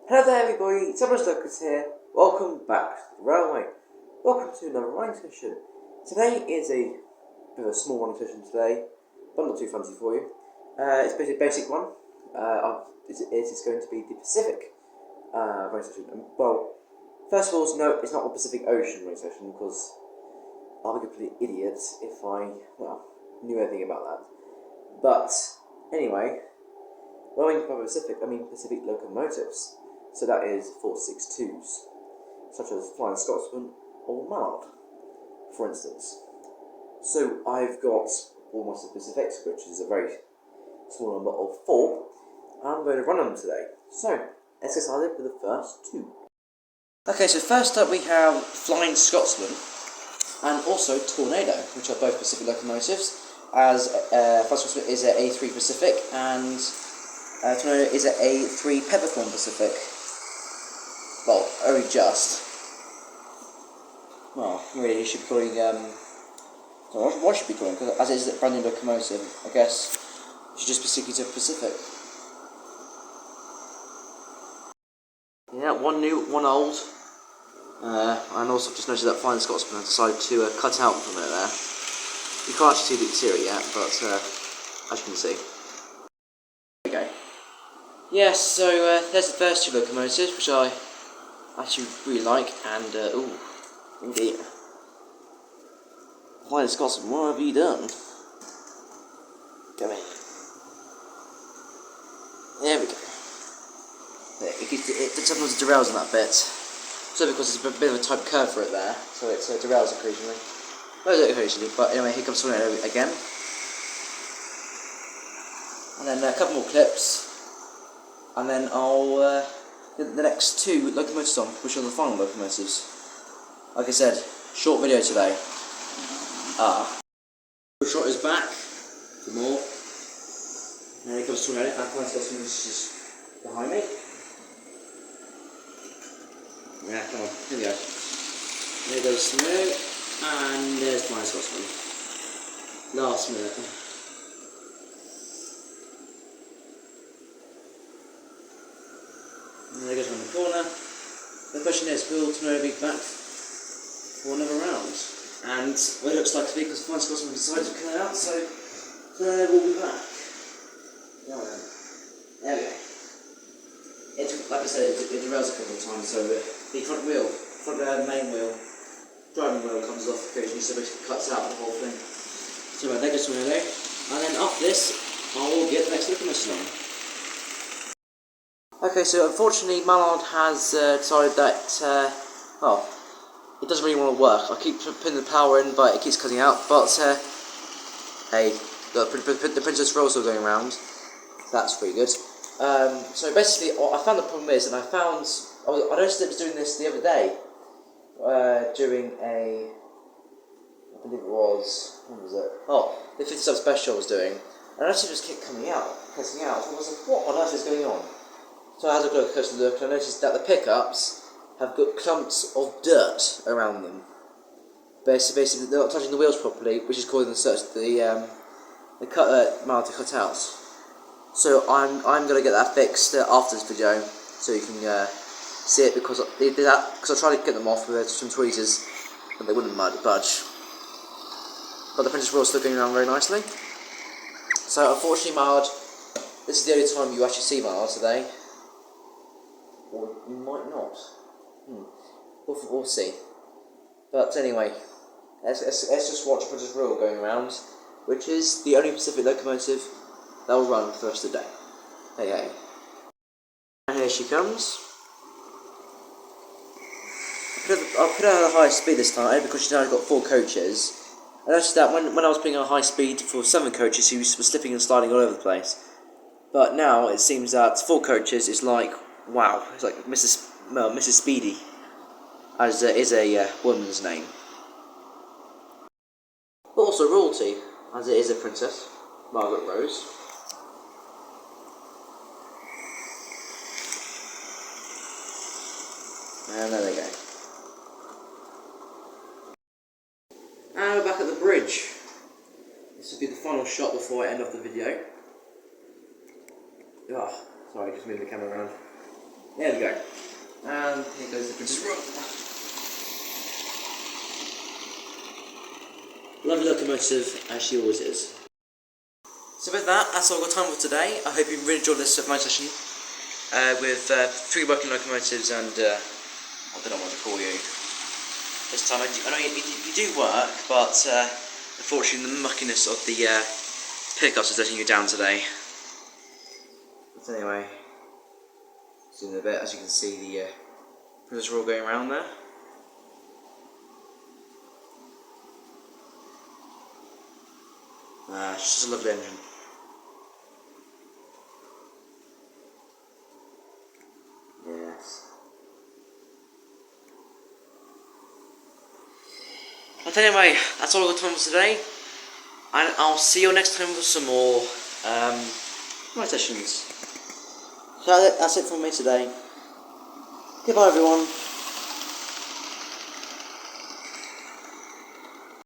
Hello there everybody, it's Locos here. Welcome back to the railway. Welcome to another running session. Today is a bit of a small running session today, but not too fancy for you. It's a basic one. It is going to be the Pacific running session. Well, first of all, no, it's not the Pacific Ocean running session because I'll be a complete idiot if I, knew anything about that. But anyway, when I mean by Pacific, I mean Pacific locomotives. So that is 462s, such as Flying Scotsman or Mallard, for instance. So I've got almost a Pacifics, which is a very small number of 4, and I'm going to run them today. So let's get started with the first 2. Okay, so first up we have Flying Scotsman and also Tornado, which are both Pacific locomotives, as Flying Scotsman is an A3 Pacific and Tornado is an A3 Peppercorn Pacific. Well, only just. Well, really, you should be calling, what should be calling? Because as it is a brand new locomotive, I guess you should just be sticking to Pacific. Yeah, one new, one old. And also I've just noticed that Flying Scotsman has decided to cut out from it there. You can't actually see the exterior yet, but as you can see. There we go. Yes, so there's the first 2 locomotives, which I actually really like, and ooh dear. Flying Scotsman, what have you done? Come in. There we go. There, it sometimes derails on that bit. So because it's a bit of a tight curve for it there, so it derails occasionally. Well, not occasionally, but anyway, here comes Tornado again. And then a couple more clips, and then I'll the next 2 locomotives on, which are the final locomotives. Like I said, short video today. Short is back for more. And here comes Tornado, and Flying Scotsman is just behind me. Yeah, come on, here we go. There goes Tornado, and there's Flying Scotsman. Last minute. And there goes around the corner. The question is, will Tornado be back for another round? And well, it looks like to be, because Flying Scotsman decided to cut out, so Tornado will be back. There we go. Like I said, it derails a couple of times, so the front main wheel, driving wheel comes off occasionally, so basically cuts out the whole thing. So there goes Tornado, and then after this, I will get the next locomotive on. Okay, so unfortunately Mallard has decided that, it doesn't really want to work. I keep putting the power in, but it keeps cutting out, but hey, the Princess Royal still going around, that's pretty good. So basically, I found the problem is, and I noticed it was doing this the other day, during I believe it was, when was it? Oh, the 50 sub special I was doing, and I noticed it just kept coming out, cutting out, and I was like, what on earth is going on? So I had a closer look, and I noticed that the pickups have got clumps of dirt around them. Basically, they're not touching the wheels properly, which is causing the Mallard to cut out. So I'm gonna get that fixed after this video, so you can see it, because they did that, because I tried to get them off with some tweezers, but they wouldn't budge. But the Princess Royal is still going around very nicely. So unfortunately, Mallard, this is the only time you actually see Mallard today. Or you might not. We'll see. But anyway, let's just watch Princess Royal going around, which is the only Pacific locomotive that will run for the rest of the day. Hey. And here she comes. I'll put her at a higher speed this time, because she's now got 4 coaches. I noticed that when I was putting her at high speed for 7 coaches, she was slipping and sliding all over the place. But now it seems that 4 coaches is like, wow, it's like Mrs. Speedy, as is a woman's name. But also royalty, as it is a princess, Margaret Rose. And there they go. And we're back at the bridge. This will be the final shot before I end off the video. Oh, sorry, just moving the camera around. There we go. And here goes the printer's room. Lovely locomotive, as she always is. So with that, that's all I've got time for today. I hope you really enjoyed this my session with 3 working locomotives and I don't know what to call you. This time I know you do work, but unfortunately the muckiness of the pickups is letting you down today. But anyway, zoom in a bit. As you can see, the printers are all going around there. It's just a lovely engine. Yes. But anyway, that's all I've got time for today. And I'll see you next time with some more my sessions. So that's it from me today. Goodbye everyone.